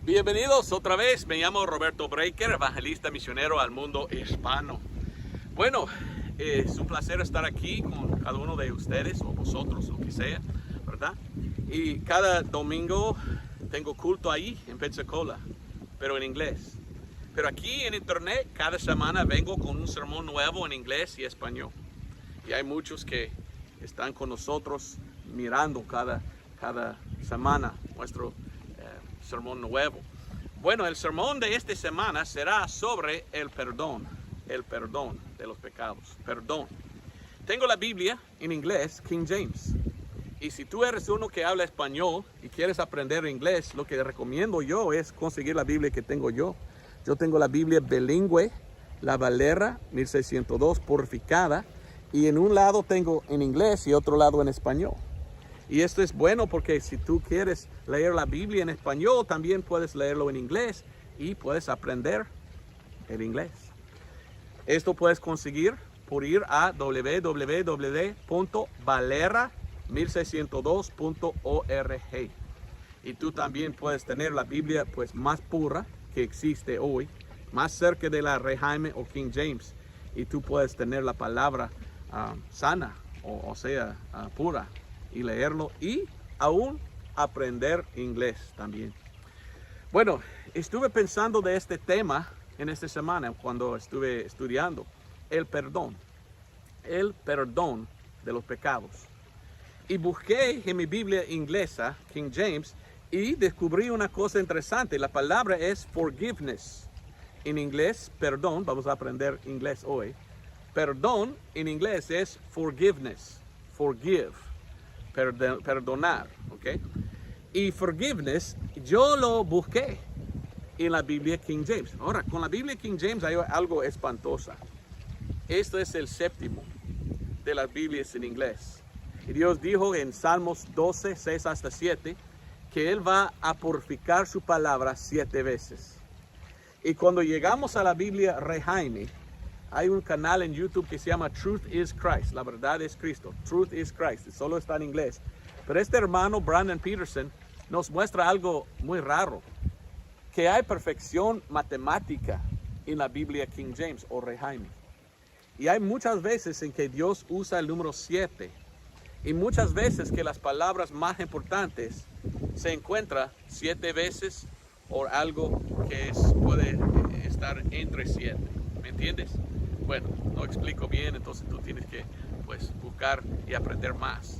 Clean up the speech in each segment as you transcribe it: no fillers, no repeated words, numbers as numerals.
Bienvenidos otra vez, me llamo Roberto Breaker, evangelista misionero al mundo hispano. Bueno, es un placer estar aquí con cada uno de ustedes o vosotros, lo que sea, ¿verdad? Y cada domingo tengo culto ahí en Pensacola, pero en inglés. Pero aquí en internet cada semana vengo con un sermón nuevo en inglés y español. Y hay muchos que están con nosotros mirando cada semana nuestro sermón nuevo. Bueno, el sermón de esta semana será sobre el perdón de los pecados, perdón. Tengo la Biblia en inglés, King James. Y si tú eres uno que habla español y quieres aprender inglés, lo que recomiendo yo es conseguir la Biblia que tengo yo. Yo tengo la Biblia bilingüe, la Valera 1602 purificada, y en un lado tengo en inglés y otro lado en español. Y esto es bueno porque si tú quieres leer la Biblia en español, también puedes leerlo en inglés y puedes aprender el inglés. Esto puedes conseguir por ir a www.valera1602.org. Y tú también puedes tener la Biblia pues más pura que existe hoy, más cerca de la Rey Jaime o King James. Y tú puedes tener la palabra sana, o sea, pura, y leerlo y aún aprender inglés también. Bueno, estuve pensando de este tema en esta semana cuando estuve estudiando el perdón de los pecados. Y busqué en mi Biblia inglesa, King James, y descubrí una cosa interesante. La palabra es forgiveness. En inglés, perdón, vamos a aprender inglés hoy. Perdón en inglés es forgiveness, forgive. Perdonar, ¿ok? Y forgiveness, yo lo busqué en la Biblia King James. Ahora, con la Biblia King James hay algo espantoso. Esto es el séptimo de las Biblias en inglés. Y Dios dijo en Salmos 12, 6 hasta 7, que Él va a purificar su palabra 7 veces. Y cuando llegamos a la Biblia Rey Jaime, hay un canal en YouTube que se llama Truth is Christ. La verdad es Cristo. Truth is Christ. Solo está en inglés. Pero este hermano, Brandon Peterson, nos muestra algo muy raro. Que hay perfección matemática en la Biblia King James o Rey Jaime. Y hay muchas veces en que Dios usa el número 7. Y muchas veces que las palabras más importantes se encuentran 7 veces o algo que puede estar entre 7. ¿Me entiendes? Bueno, no explico bien, entonces tú tienes que pues buscar y aprender más.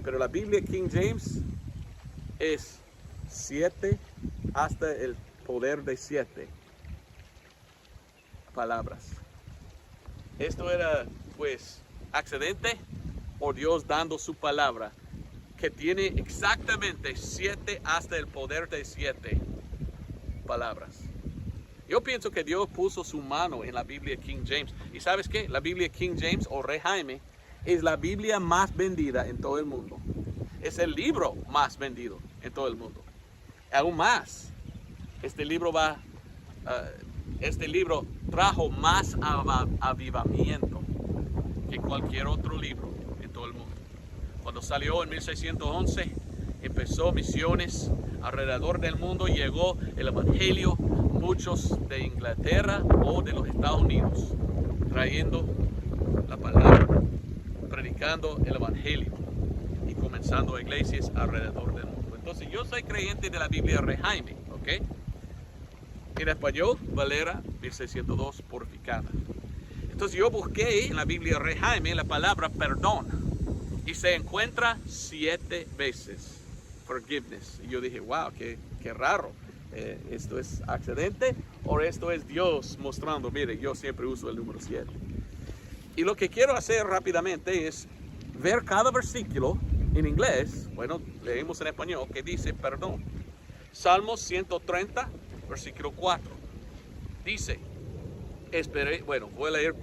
Pero la Biblia King James es 7 hasta el poder de 7 palabras. Esto era pues accidente o Dios dando su palabra que tiene exactamente 7 hasta el poder de 7 palabras. Yo pienso que Dios puso su mano en la Biblia King James. ¿Y sabes qué? La Biblia King James o Rey Jaime es la Biblia más vendida en todo el mundo. Es el libro más vendido en todo el mundo. Aún más, este libro trajo más avivamiento que cualquier otro libro en todo el mundo. Cuando salió en 1611, empezó misiones alrededor del mundo, llegó el evangelio. Muchos de Inglaterra o de los Estados Unidos, trayendo la palabra, predicando el evangelio y comenzando iglesias alrededor del mundo. Entonces yo soy creyente de la Biblia Rey Jaime, ¿ok? En español, Valera 1602 purificada. Entonces yo busqué en la Biblia Rey Jaime la palabra perdón y se encuentra 7 veces, forgiveness. Y yo dije, wow, qué raro. ¿Esto es accidente o esto es Dios mostrando? Mire, yo siempre uso el número 7. Y lo que quiero hacer rápidamente es ver cada versículo en inglés. Bueno, leemos en español que dice perdón. Salmos 130, versículo 4. Dice, voy a leer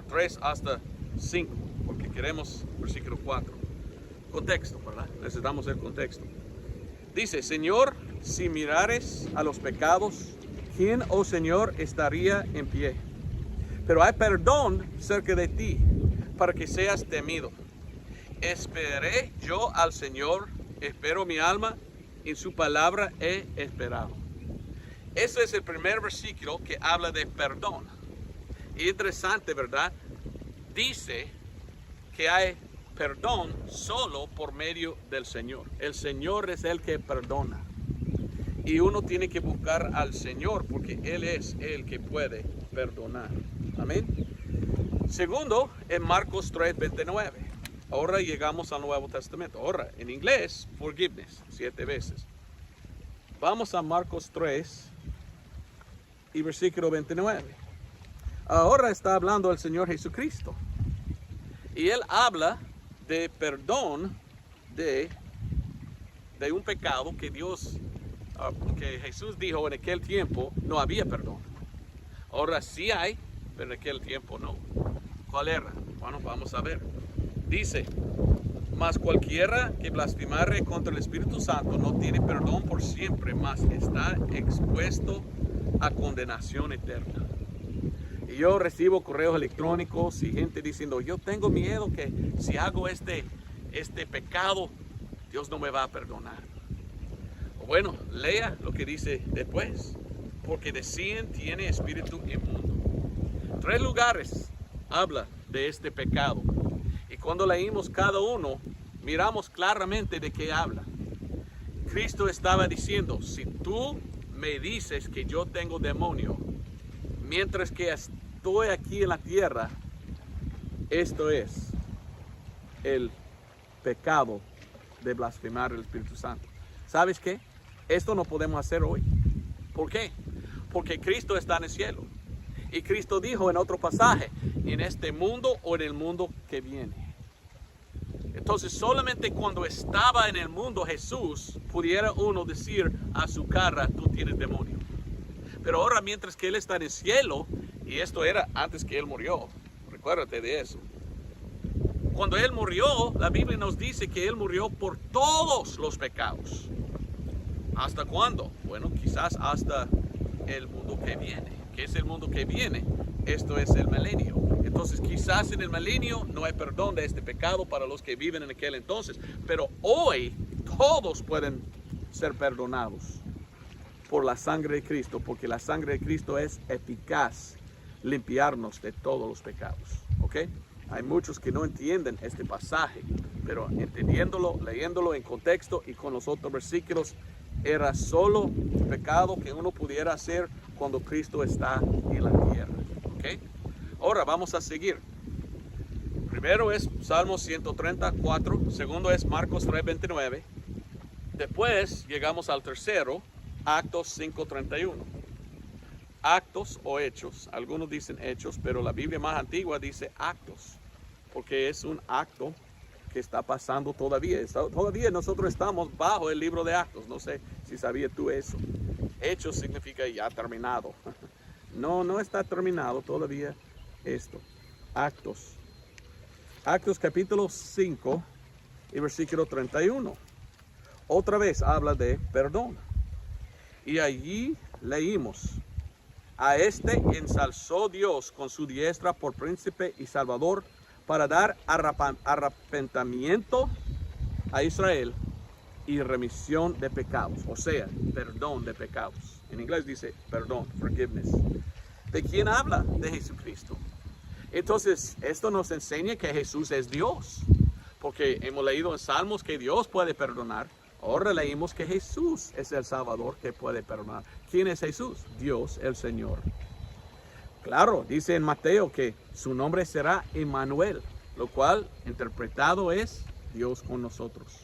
3 hasta 5, porque queremos versículo 4. Contexto, ¿verdad? Necesitamos el contexto. Dice, Señor, si mirares a los pecados, ¿quién, oh Señor, estaría en pie? Pero hay perdón cerca de ti, para que seas temido. Esperé yo al Señor, espero mi alma, en su palabra he esperado. Ese es el primer versículo que habla de perdón. Y interesante, ¿verdad? Dice que hay perdón solo por medio del Señor. El Señor es el que perdona. Y uno tiene que buscar al Señor porque Él es el que puede perdonar. Amén. Segundo, en Marcos 3:29. Ahora llegamos al Nuevo Testamento. Ahora, en inglés, forgiveness, 7 veces. Vamos a Marcos 3 y versículo 29. Ahora está hablando el Señor Jesucristo. Y Él habla de perdón de un pecado que que Jesús dijo en aquel tiempo no había perdón. Ahora sí hay, pero en aquel tiempo no. ¿Cuál era? Bueno, vamos a ver. Dice, mas cualquiera que blasfemare contra el Espíritu Santo no tiene perdón por siempre, mas está expuesto a condenación eterna. Y yo recibo correos electrónicos y gente diciendo, yo tengo miedo que si hago este pecado, Dios no me va a perdonar. Bueno, lea lo que dice después, porque de 100 tiene espíritu inmundo. 3 lugares habla de este pecado. Y cuando leímos cada uno, miramos claramente de qué habla. Cristo estaba diciendo, si tú me dices que yo tengo demonio, mientras que estoy aquí en la tierra, esto es el pecado de blasfemar el Espíritu Santo. ¿Sabes qué? Esto no podemos hacer hoy. ¿Por qué? Porque Cristo está en el cielo. Y Cristo dijo en otro pasaje, en este mundo o en el mundo que viene. Entonces solamente cuando estaba en el mundo Jesús, pudiera uno decir a su cara, tú tienes demonio. Pero ahora mientras que Él está en el cielo, y esto era antes que Él murió, recuérdate de eso. Cuando Él murió, la Biblia nos dice que Él murió por todos los pecados. ¿Hasta cuándo? Bueno, quizás hasta el mundo que viene. ¿Qué es el mundo que viene? Esto es el milenio. Entonces quizás en el milenio no hay perdón de este pecado para los que viven en aquel entonces. Pero hoy todos pueden ser perdonados por la sangre de Cristo. Porque la sangre de Cristo es eficaz limpiarnos de todos los pecados. ¿Ok? Hay muchos que no entienden este pasaje. Pero entendiéndolo, leyéndolo en contexto y con los otros versículos, era solo pecado que uno pudiera hacer cuando Cristo está en la tierra. ¿Okay? Ahora vamos a seguir. Primero es Salmo 134, segundo es Marcos 3:29. Después llegamos al tercero, Actos 5:31. Actos o hechos, algunos dicen hechos, pero la Biblia más antigua dice actos, porque es un acto que está pasando todavía. Todavía nosotros estamos bajo el libro de Actos. No sé si sabías tú eso. Hechos significa ya terminado. No está terminado todavía esto. Actos. Actos capítulo 5 y versículo 31. Otra vez habla de perdón. Y allí leímos, a este ensalzó Dios con su diestra por príncipe y salvador, para dar arrepentimiento a Israel y remisión de pecados, o sea, perdón de pecados. En inglés dice perdón, forgiveness. ¿De quién habla? De Jesucristo. Entonces, esto nos enseña que Jesús es Dios, porque hemos leído en Salmos que Dios puede perdonar. Ahora leímos que Jesús es el Salvador que puede perdonar. ¿Quién es Jesús? Dios, el Señor. Claro, dice en Mateo que su nombre será Emmanuel, lo cual interpretado es Dios con nosotros.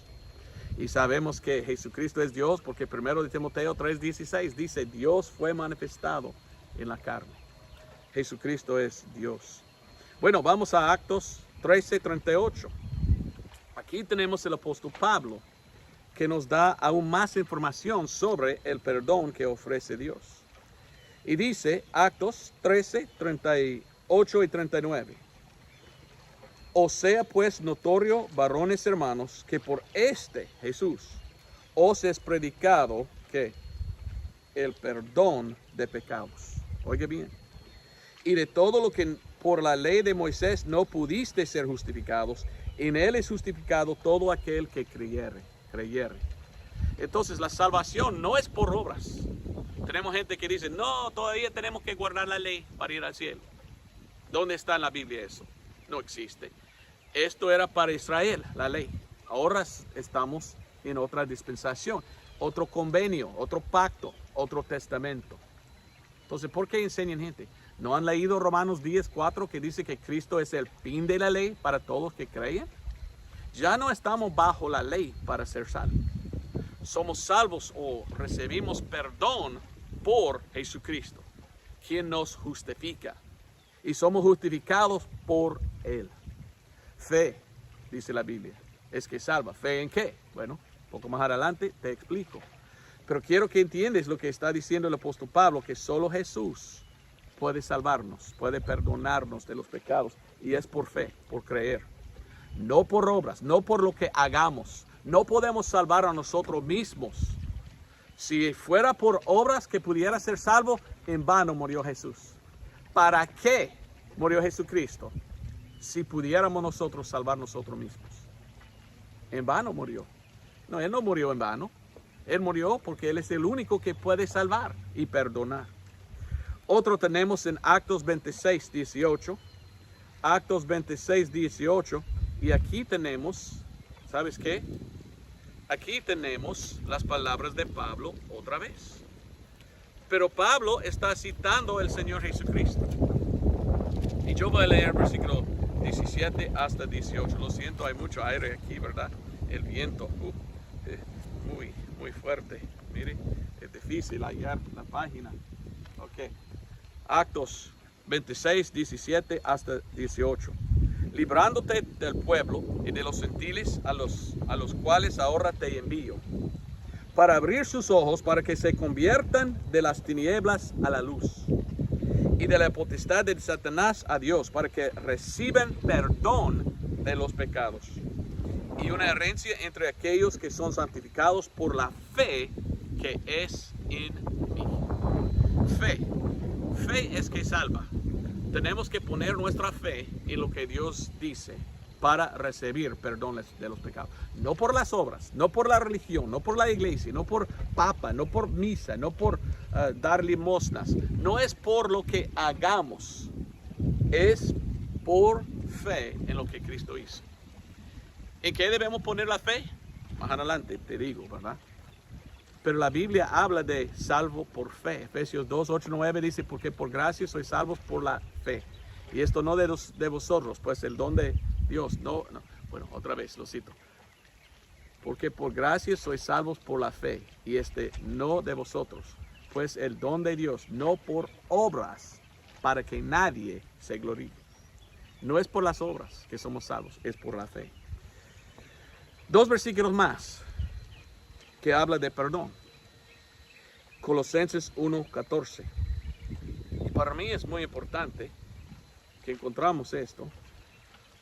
Y sabemos que Jesucristo es Dios porque primero de Timoteo 3:16 dice, Dios fue manifestado en la carne. Jesucristo es Dios. Bueno, vamos a Actos 13:38. Aquí tenemos el apóstol Pablo, que nos da aún más información sobre el perdón que ofrece Dios. Y dice, Actos 13, 38 y 39. Os sea pues notorio, varones hermanos, que por este Jesús os es predicado que el perdón de pecados. Oiga bien. Y de todo lo que por la ley de Moisés no pudiste ser justificados, en él es justificado todo aquel que creyere. Entonces la salvación no es por obras. Tenemos gente que dice, no, todavía tenemos que guardar la ley para ir al cielo. ¿Dónde está en la Biblia eso? No existe. Esto era para Israel, la ley. Ahora estamos en otra dispensación, otro convenio, otro pacto, otro testamento. Entonces, ¿por qué enseñan gente? ¿No han leído Romanos 10:4 que dice que Cristo es el fin de la ley para todos que creen? Ya no estamos bajo la ley para ser salvos. Somos salvos o recibimos perdón por Jesucristo, quien nos justifica. Y somos justificados por Él. Fe, dice la Biblia, es que salva. ¿Fe en qué? Bueno, un poco más adelante te explico. Pero quiero que entiendas lo que está diciendo el apóstol Pablo, que solo Jesús puede salvarnos, puede perdonarnos de los pecados. Y es por fe, por creer. No por obras, no por lo que hagamos. No podemos salvar a nosotros mismos. Si fuera por obras que pudiera ser salvo, en vano murió Jesús. ¿Para qué murió Jesucristo? Si pudiéramos nosotros salvar nosotros mismos. En vano murió. No, Él no murió en vano. Él murió porque Él es el único que puede salvar y perdonar. Otro tenemos en Actos 26:18. Actos 26:18. Y aquí tenemos, ¿sabes qué? Aquí tenemos las palabras de Pablo otra vez. Pero Pablo está citando al Señor Jesucristo. Y yo voy a leer versículo 17 hasta 18. Lo siento, hay mucho aire aquí, ¿verdad? El viento, muy fuerte. Mire, es difícil hallar la página. Ok. Actos 26, 17 hasta 18. Librándote del pueblo y de los gentiles a los cuales ahora te envío, para abrir sus ojos para que se conviertan de las tinieblas a la luz y de la potestad de Satanás a Dios, para que reciban perdón de los pecados y una herencia entre aquellos que son santificados por la fe que es en mí. Fe es que salva. Tenemos que poner nuestra fe en lo que Dios dice para recibir perdón de los pecados. No por las obras, no por la religión, no por la iglesia, no por papa, no por misa, no por dar limosnas. No es por lo que hagamos, es por fe en lo que Cristo hizo. ¿En qué debemos poner la fe? Más adelante te digo, ¿verdad? Pero la Biblia habla de salvo por fe. Efesios 2, 8, 9 dice, porque por gracia sois salvos por la fe. Y esto no de vosotros, pues el don de Dios. No. Bueno, otra vez lo cito. Porque por gracia sois salvos por la fe. Y no de vosotros, pues el don de Dios, no por obras, para que nadie se gloríe. No es por las obras que somos salvos, es por la fe. 2 versículos más que habla de perdón. Colosenses 1:14. Y para mí es muy importante que encontramos esto.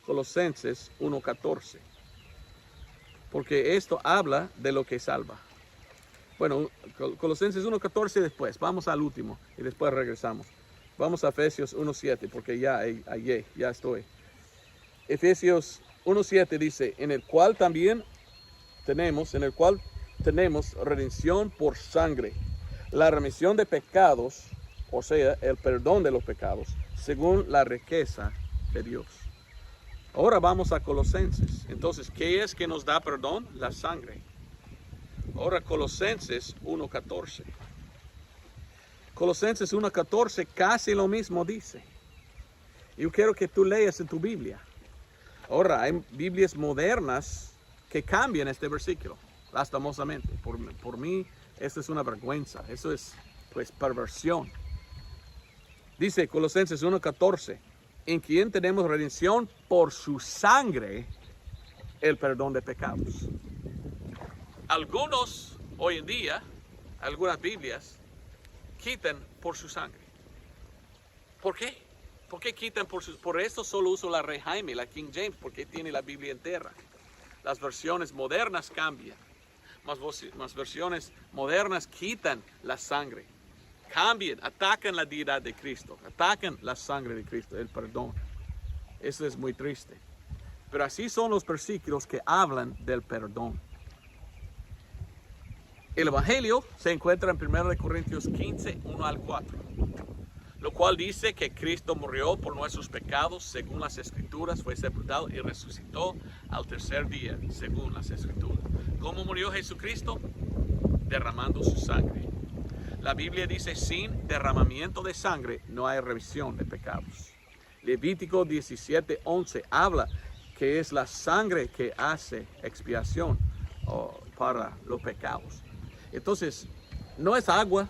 Colosenses 1:14. Porque esto habla de lo que salva. Bueno, Colosenses 1:14 después. Vamos al último y después regresamos. Vamos a Efesios 1:7 porque ya estoy. Efesios 1:7 dice, en el cual tenemos redención por sangre, la remisión de pecados, o sea, el perdón de los pecados, según la riqueza de Dios. Ahora vamos a Colosenses. Entonces, ¿qué es que nos da perdón? La sangre. Ahora Colosenses 1:14. Colosenses 1:14 casi lo mismo dice. Yo quiero que tú leas en tu Biblia. Ahora, hay Biblias modernas que cambian este versículo, lastimosamente. Por mí, esto es una vergüenza. Eso es, pues, perversión. Dice Colosenses 1:14, en quien tenemos redención por su sangre, el perdón de pecados. Algunos, hoy en día, algunas Biblias, quitan por su sangre. ¿Por qué? ¿Por qué quitan por esto solo uso la Rey Jaime, la King James? Porque tiene la Biblia entera. Las versiones modernas cambian. Más versiones modernas quitan la sangre. Cambian, atacan la deidad de Cristo. Atacan la sangre de Cristo, el perdón. Eso es muy triste. Pero así son los versículos que hablan del perdón. El Evangelio se encuentra en 1 Corintios 15, 1 al 4, lo cual dice que Cristo murió por nuestros pecados según las Escrituras, fue sepultado y resucitó al tercer día según las Escrituras. ¿Cómo murió Jesucristo? Derramando su sangre. La Biblia dice, sin derramamiento de sangre no hay remisión de pecados. Levítico 17, 11 habla que es la sangre que hace expiación para los pecados. Entonces, no es agua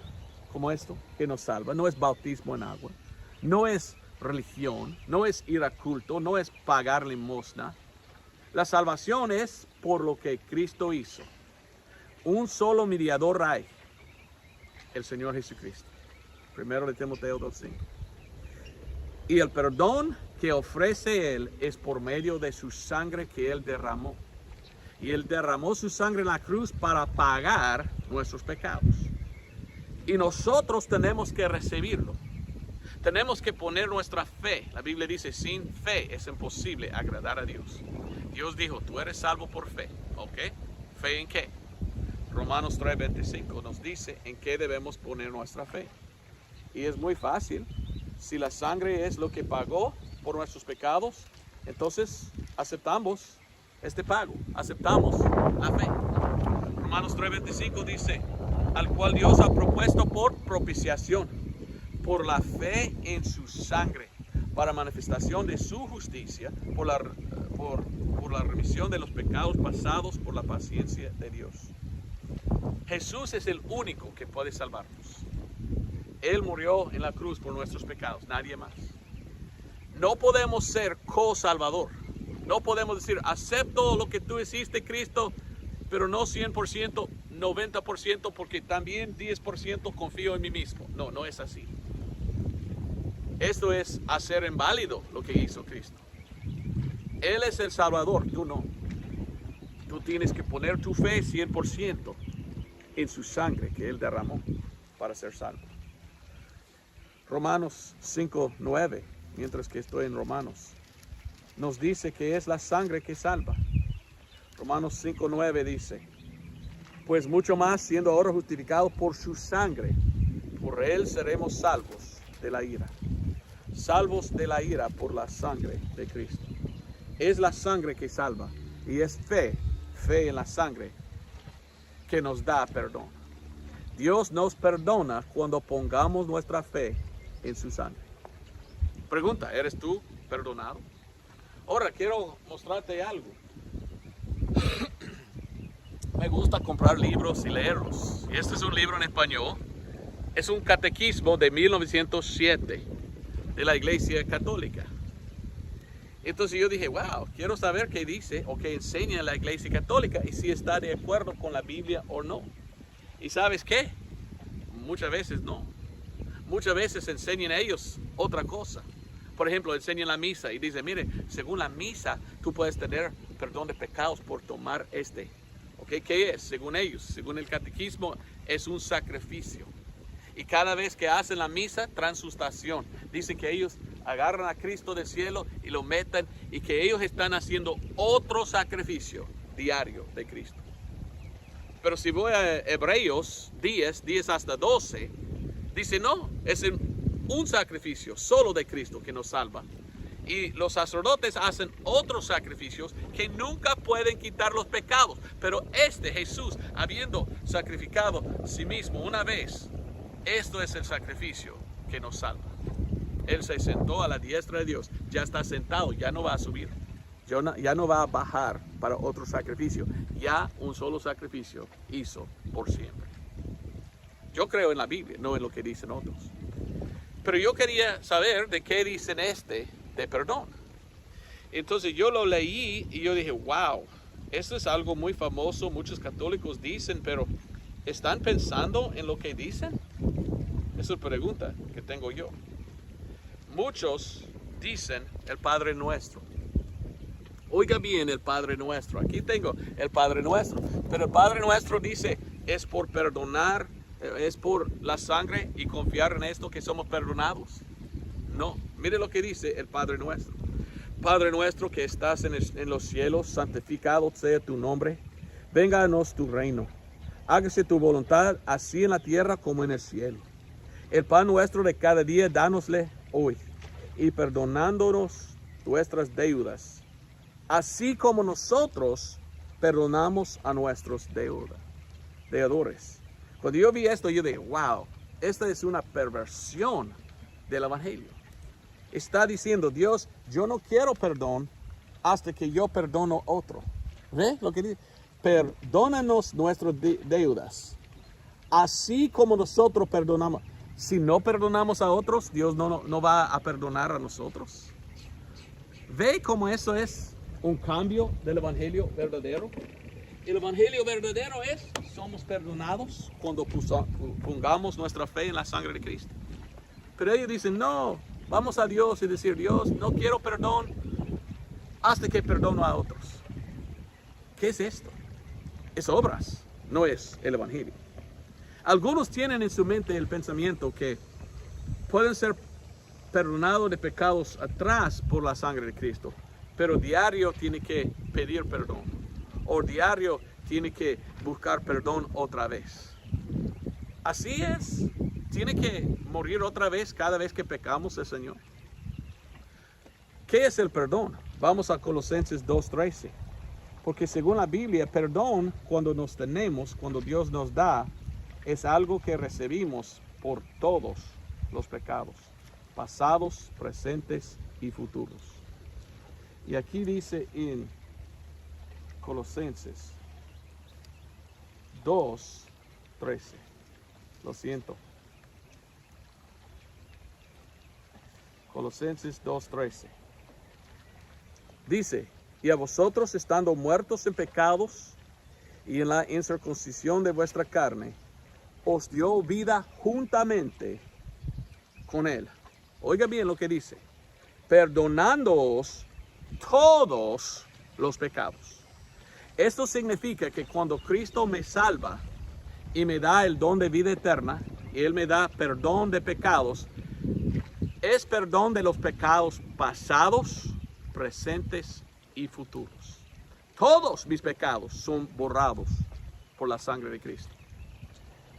como esto que nos salva, no es bautismo en agua, no es religión, no es ir a culto, no es pagar limosna. La salvación es por lo que Cristo hizo. Un solo mediador hay, el Señor Jesucristo. 1 Timoteo 2:5. Y el perdón que ofrece Él es por medio de su sangre que Él derramó. Y Él derramó su sangre en la cruz para pagar nuestros pecados. Y nosotros tenemos que recibirlo. Tenemos que poner nuestra fe. La Biblia dice, sin fe es imposible agradar a Dios. Dios dijo, tú eres salvo por fe. ¿Ok? ¿Fe en qué? Romanos 3:25 nos dice en qué debemos poner nuestra fe. Y es muy fácil. Si la sangre es lo que pagó por nuestros pecados, entonces aceptamos este pago, aceptamos la fe. Romanos 3:25 dice, al cual Dios ha propuesto por propiciación, por la fe en su sangre, para manifestación de su justicia, por la remisión de los pecados pasados, por la paciencia de Dios. Jesús es el único que puede salvarnos. Él murió en la cruz por nuestros pecados, nadie más. No podemos ser co-salvador. No podemos decir, acepto lo que tú hiciste, Cristo, pero no 100%, 90%, porque también 10% confío en mí mismo. No, no es así. Esto es hacer inválido lo que hizo Cristo. Él es el Salvador, tú no. Tú tienes que poner tu fe 100% en su sangre que Él derramó para ser salvo. Romanos 5:9, mientras que estoy en Romanos, nos dice que es la sangre que salva. Romanos 5:9 dice, pues mucho más siendo ahora justificados por su sangre, por Él seremos salvos de la ira. Salvos de la ira por la sangre de Cristo. Es la sangre que salva y es fe en la sangre que nos da perdón. Dios nos perdona cuando pongamos nuestra fe en su sangre. Pregunta, ¿eres tú perdonado? Ahora quiero mostrarte algo. Me gusta comprar libros y leerlos. Este es un libro en español. Es un catequismo de 1907 de la Iglesia Católica. Entonces yo dije, wow, quiero saber qué dice o qué enseña la Iglesia Católica y si está de acuerdo con la Biblia o no. ¿Y sabes qué? Muchas veces no. Muchas veces enseñan a ellos otra cosa. Por ejemplo, enseñan la misa y dicen, mire, según la misa, tú puedes tener perdón de pecados por tomar este. ¿Okay? ¿Qué es? Según ellos, según el catequismo, es un sacrificio. Y cada vez que hacen la misa, transustación. Dicen que ellos agarran a Cristo del cielo y lo meten y que ellos están haciendo otro sacrificio diario de Cristo. Pero si voy a Hebreos 10 hasta 12, dice no, es un sacrificio solo de Cristo que nos salva. Y los sacerdotes hacen otros sacrificios que nunca pueden quitar los pecados. Pero Jesús, habiendo sacrificado a sí mismo una vez, esto es el sacrificio que nos salva. Él se sentó a la diestra de Dios, ya está sentado, ya no va a subir, ya no va a bajar para otro sacrificio. Ya un solo sacrificio hizo por siempre. Yo creo en la Biblia, no en lo que dicen otros. Pero yo quería saber de qué dicen de perdón. Entonces yo lo leí y yo dije, wow, esto es algo muy famoso, muchos católicos dicen, pero ¿están pensando en lo que dicen? Esa es la pregunta que tengo yo. Muchos dicen el Padre Nuestro. Oiga bien el Padre Nuestro. Aquí tengo el Padre Nuestro. Pero el Padre Nuestro dice, es por perdonar, es por la sangre y confiar en esto que somos perdonados. No, mire lo que dice el Padre Nuestro. Padre nuestro que estás en los cielos, santificado sea tu nombre. Vénganos tu reino. hágase tu voluntad, así en la tierra como en el cielo. El pan nuestro de cada día, dánosle hoy, y perdonándonos nuestras deudas, así como nosotros perdonamos a nuestros deudores. Cuando yo vi esto, yo dije, wow, esta es una perversión del evangelio. Está diciendo Dios, yo no quiero perdón hasta que yo perdono a otro. ¿Ve lo que dice? Perdónanos nuestras deudas, así como nosotros perdonamos. Si no perdonamos a otros, Dios no va a perdonar a nosotros. ¿Ve cómo eso es un cambio del evangelio verdadero? El evangelio verdadero es, somos perdonados cuando pongamos nuestra fe en la sangre de Cristo. Pero ellos dicen, no, vamos a Dios y decir, Dios, no quiero perdón hasta que perdono a otros. ¿Qué es esto? Es obras, no es el evangelio. Algunos tienen en su mente el pensamiento que pueden ser perdonados de pecados atrás por la sangre de Cristo, pero diario tiene que pedir perdón, o diario tiene que buscar perdón otra vez. Así es, tiene que morir otra vez cada vez que pecamos al Señor. ¿Qué es el perdón? Vamos a Colosenses 2:13. Porque según la Biblia, perdón cuando nos tenemos, cuando Dios nos da, es algo que recibimos por todos los pecados, pasados, presentes y futuros. Y aquí dice en Colosenses 2:13. Lo siento. Colosenses 2:13. Dice, y a vosotros estando muertos en pecados y en la incircuncisión de vuestra carne, os dio vida juntamente con él. Oiga bien lo que dice. Perdonándoos todos los pecados. Esto significa que cuando Cristo me salva y me da el don de vida eterna, y Él me da perdón de pecados, es perdón de los pecados pasados, presentes y futuros. Todos mis pecados son borrados por la sangre de Cristo.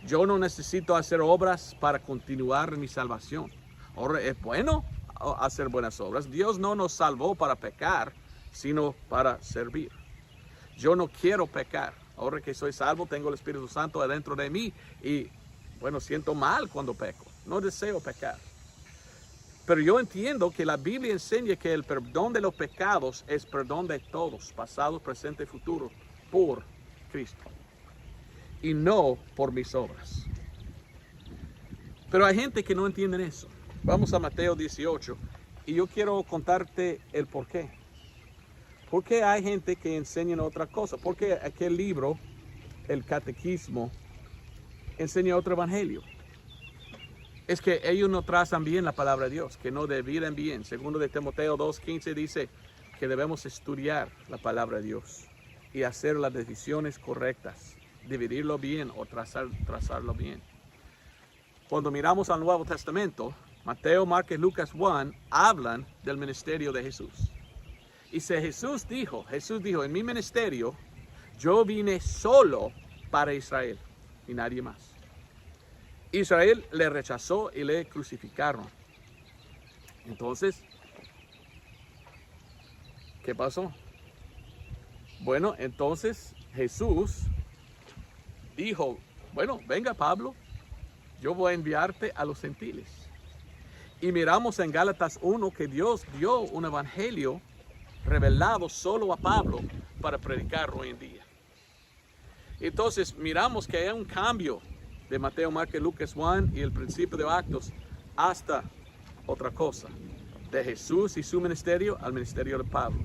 Yo no necesito hacer obras para continuar mi salvación. Ahora, es bueno hacer buenas obras. Dios no nos salvó para pecar, sino para servir. Yo no quiero pecar. Ahora que soy salvo, tengo el Espíritu Santo adentro de mí y, bueno, siento mal cuando peco. No deseo pecar. Pero yo entiendo que la Biblia enseña que el perdón de los pecados es perdón de todos, pasado, presente y futuro, por Cristo. Y no por mis obras. Pero hay gente que no entiende eso. Vamos a Mateo 18 y yo quiero contarte el por qué. ¿Por qué hay gente que enseña otra cosa? Porque aquel libro, el Catecismo, enseña otro evangelio. Es que ellos no trazan bien la palabra de Dios, que no dividen bien. Segundo de Timoteo 2:15 dice que debemos estudiar la palabra de Dios y hacer las decisiones correctas, dividirlo bien o trazarlo bien. Cuando miramos al Nuevo Testamento, Mateo, Marcos y Lucas 1 hablan del ministerio de Jesús. Y si Jesús dijo, en mi ministerio, yo vine solo para Israel y nadie más. Israel le rechazó y le crucificaron. Entonces, ¿qué pasó? Bueno, entonces Jesús dijo, bueno, venga Pablo, yo voy a enviarte a los gentiles. Y miramos en Gálatas 1 que Dios dio un evangelio revelado solo a Pablo para predicar hoy en día. Entonces miramos que hay un cambio de Mateo, Marcos, Lucas 1 y el principio de Actos hasta otra cosa. De Jesús y su ministerio al ministerio de Pablo.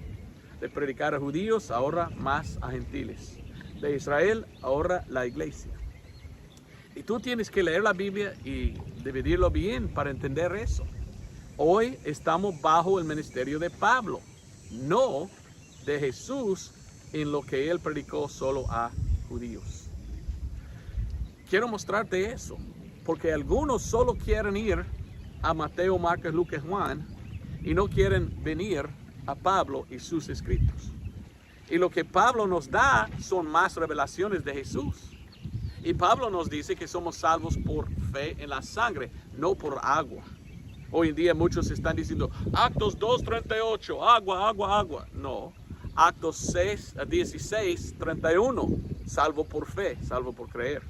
De predicar a judíos, ahora más a gentiles. De Israel, ahora la iglesia. Y tú tienes que leer la Biblia y dividirlo bien para entender eso. Hoy estamos bajo el ministerio de Pablo, no de Jesús en lo que él predicó solo a judíos. Quiero mostrarte eso, porque algunos solo quieren ir a Mateo, Marcos, Lucas, Juan y no quieren venir a Pablo y sus escritos. Y lo que Pablo nos da son más revelaciones de Jesús. Y Pablo nos dice que somos salvos por fe en la sangre, no por agua. Hoy en día muchos están diciendo, Actos 2:38, agua, agua, agua. No, Actos 16:31, salvo por fe, salvo por creer.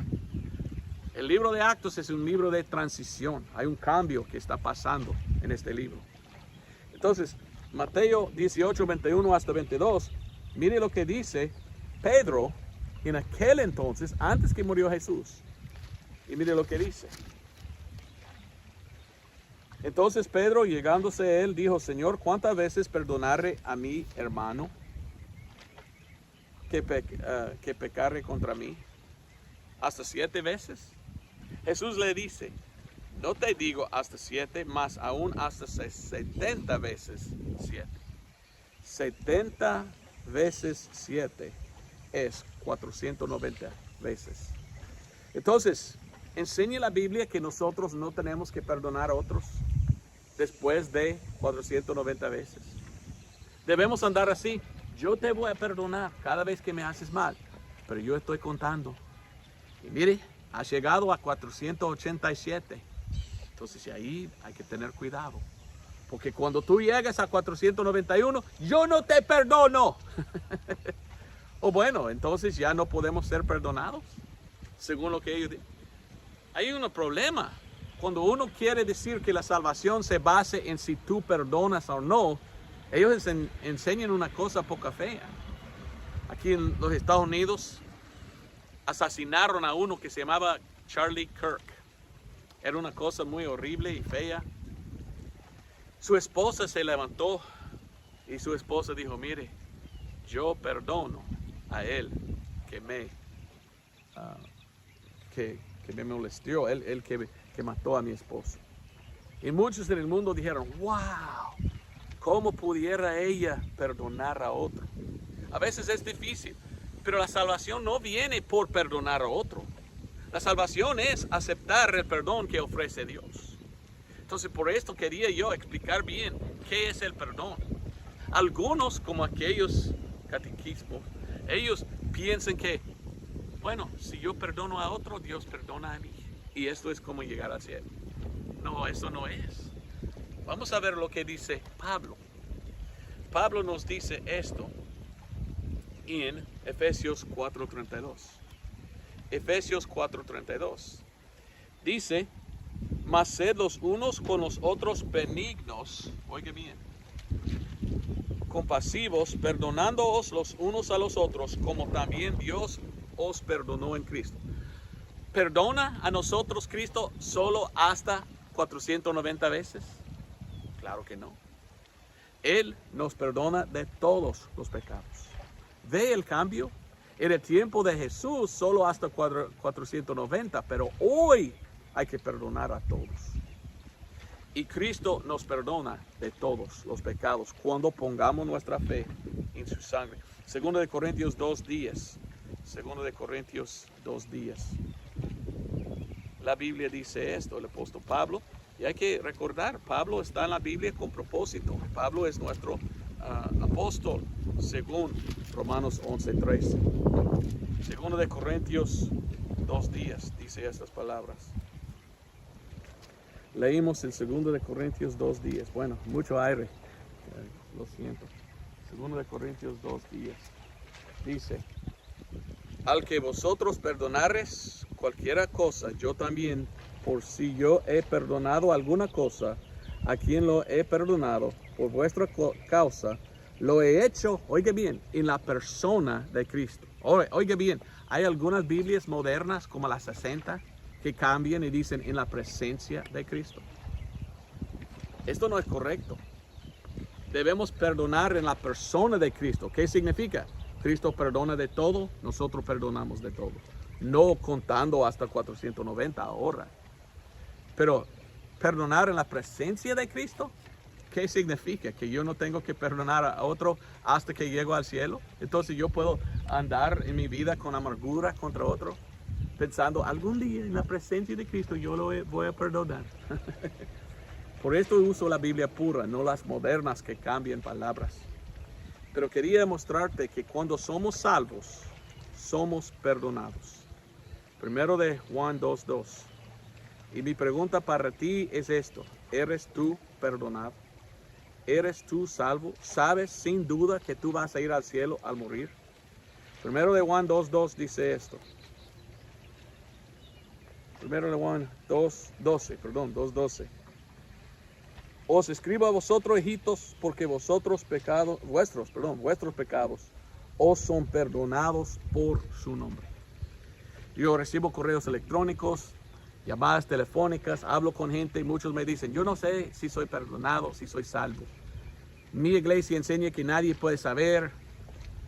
El libro de Actos es un libro de transición. Hay un cambio que está pasando en este libro. Entonces, Mateo 18:21 hasta 22, mire lo que dice Pedro en aquel entonces, antes que murió Jesús. Y mire lo que dice. Entonces Pedro, llegándose él, dijo, Señor, ¿cuántas veces perdonaré a mi hermano que pecare contra mí? ¿Hasta 7 veces? Jesús le dice, no te digo hasta 7, más aún hasta 70 veces 7. 70 veces 7 es 490 veces. Entonces, enseña la Biblia que nosotros no tenemos que perdonar a otros después de 490 veces. Debemos andar así. Yo te voy a perdonar cada vez que me haces mal, pero yo estoy contando. Y mire, has llegado a 487. Entonces ahí hay que tener cuidado. Porque cuando tú llegas a 491, yo no te perdono. O bueno, entonces ya no podemos ser perdonados, según lo que ellos dicen. Hay un problema. Cuando uno quiere decir que la salvación se base en si tú perdonas o no, ellos enseñan una cosa poca fea. Aquí en los Estados Unidos asesinaron a uno que se llamaba Charlie Kirk. Era una cosa muy horrible y fea. Su esposa se levantó y su esposa dijo, mire, yo perdono a él que me molestó, él que mató a mi esposo. Y muchos en el mundo dijeron, wow, ¿cómo pudiera ella perdonar a otro? A veces es difícil, pero la salvación no viene por perdonar a otro. La salvación es aceptar el perdón que ofrece Dios. Entonces, por esto quería yo explicar bien qué es el perdón. Algunos, como aquellos catequismos, ellos piensan que, bueno, si yo perdono a otro, Dios perdona a mí. Y esto es como llegar al cielo. No, eso no es. Vamos a ver lo que dice Pablo. Pablo nos dice esto en Efesios 4:32. Efesios 4:32. Dice, mas sed los unos con los otros benignos, oiga bien, compasivos, perdonándoos los unos a los otros, como también Dios os perdonó en Cristo. ¿Perdona a nosotros Cristo solo hasta 490 veces? Claro que no. Él nos perdona de todos los pecados. ¿Ve el cambio? En el tiempo de Jesús solo hasta 490, pero hoy hay que perdonar a todos. Y Cristo nos perdona de todos los pecados cuando pongamos nuestra fe en su sangre. Segundo de Corintios 2:10. Segundo de Corintios 2:10. La Biblia dice esto, el apóstol Pablo. Y hay que recordar, Pablo está en la Biblia con propósito. Pablo es nuestro apóstol, según Romanos 11:13. Segundo de Corintios 2:10 dice estas palabras. Leímos el segundo de Corintios 2:10. Bueno, mucho aire. Lo siento. Segundo de Corintios 2:10. Dice, al que vosotros perdonares cualquiera cosa, yo también, por si yo he perdonado alguna cosa, a quien lo he perdonado, por vuestra causa, lo he hecho, oiga bien, en la persona de Cristo. Oiga bien, hay algunas Biblias modernas, como las 60, que cambian y dicen en la presencia de Cristo. Esto no es correcto. Debemos perdonar en la persona de Cristo. ¿Qué significa? Cristo perdona de todo, nosotros perdonamos de todo. No contando hasta 490 ahora. Pero perdonar en la presencia de Cristo, ¿qué significa? Que yo no tengo que perdonar a otro hasta que llego al cielo. Entonces yo puedo andar en mi vida con amargura contra otro, pensando algún día en la presencia de Cristo yo lo voy a perdonar. Por esto uso la Biblia pura, no las modernas que cambian palabras. Pero quería mostrarte que cuando somos salvos, somos perdonados. Primero de Juan 2:2. Y mi pregunta para ti es esto: ¿eres tú perdonado? ¿Eres tú salvo? ¿Sabes sin duda que tú vas a ir al cielo al morir? Primero de Juan 2:2 dice esto. Primero de Juan 2:12. Os escribo a vosotros, hijitos, porque vuestros pecados os son perdonados por su nombre. Yo recibo correos electrónicos, llamadas telefónicas, hablo con gente y muchos me dicen, yo no sé si soy perdonado, si soy salvo. Mi iglesia enseña que nadie puede saber.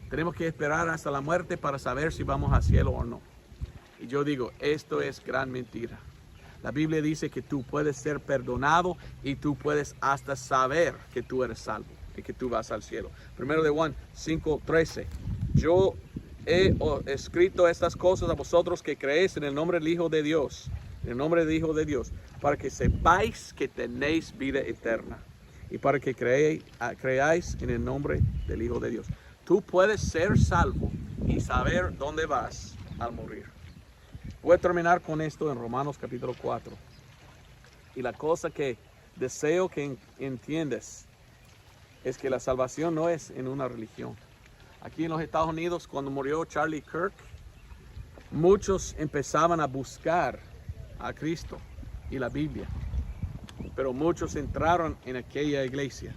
Tenemos que esperar hasta la muerte para saber si vamos al cielo o no. Y yo digo, esto es gran mentira. La Biblia dice que tú puedes ser perdonado y tú puedes hasta saber que tú eres salvo y que tú vas al cielo. Primero de Juan 5:13. Yo he escrito estas cosas a vosotros que creéis en el nombre del Hijo de Dios. En el nombre del Hijo de Dios. Para que sepáis que tenéis vida eterna. Y para que creáis en el nombre del Hijo de Dios. Tú puedes ser salvo y saber dónde vas al morir. Voy a terminar con esto en Romanos capítulo 4. Y la cosa que deseo que entiendas es que la salvación no es en una religión. Aquí en los Estados Unidos, cuando murió Charlie Kirk, muchos empezaban a buscar a Cristo y la Biblia. Pero muchos entraron en aquella iglesia.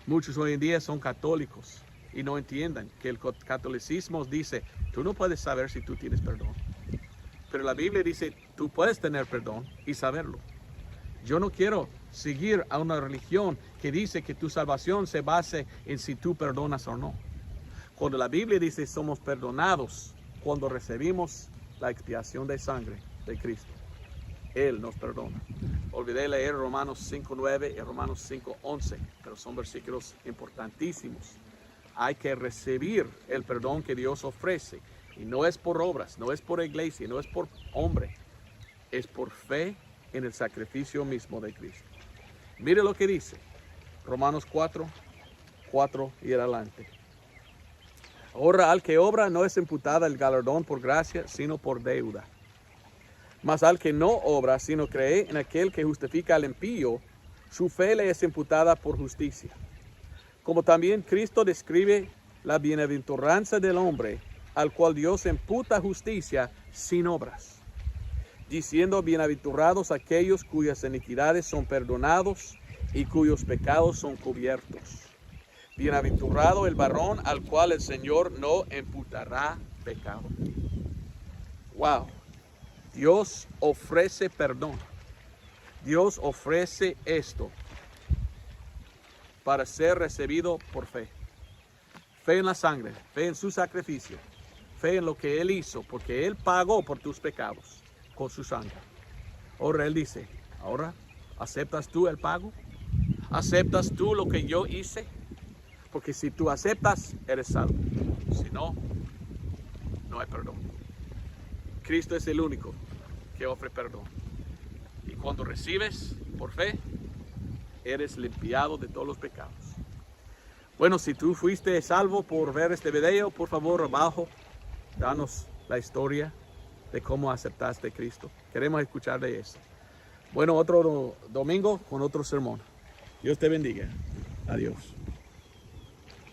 Muchos hoy en día son católicos y no entienden que el catolicismo dice, tú no puedes saber si tú tienes perdón. Pero la Biblia dice, tú puedes tener perdón y saberlo. Yo no quiero seguir a una religión que dice que tu salvación se base en si tú perdonas o no. Cuando la Biblia dice somos perdonados cuando recibimos la expiación de sangre de Cristo. Él nos perdona. Olvidé leer Romanos 5:9 y Romanos 5:11, pero son versículos importantísimos. Hay que recibir el perdón que Dios ofrece. Y no es por obras, no es por iglesia, no es por hombre. Es por fe en el sacrificio mismo de Cristo. Mire lo que dice Romanos 4:4 y adelante. Ahora al que obra no es imputada el galardón por gracia, sino por deuda. Mas al que no obra, sino cree en aquel que justifica al impío, su fe le es imputada por justicia. Como también Cristo describe la bienaventuranza del hombre, al cual Dios imputa justicia sin obras, diciendo, bienaventurados aquellos cuyas iniquidades son perdonados y cuyos pecados son cubiertos. Bienaventurado el varón al cual el Señor no imputará pecado. Wow. Dios ofrece perdón. Dios ofrece esto para ser recibido por fe. Fe en la sangre, fe en su sacrificio, fe en lo que Él hizo, porque Él pagó por tus pecados con su sangre. Ahora Él dice, ahora, ¿aceptas tú el pago? ¿Aceptas tú lo que yo hice? Porque si tú aceptas, eres salvo. Si no, no hay perdón. Cristo es el único que ofrece perdón. Y cuando recibes por fe, eres limpiado de todos los pecados. Bueno, si tú fuiste salvo por ver este video, por favor, abajo, danos la historia de cómo aceptaste a Cristo. Queremos escuchar de eso. Bueno, otro domingo con otro sermón. Dios te bendiga. Adiós.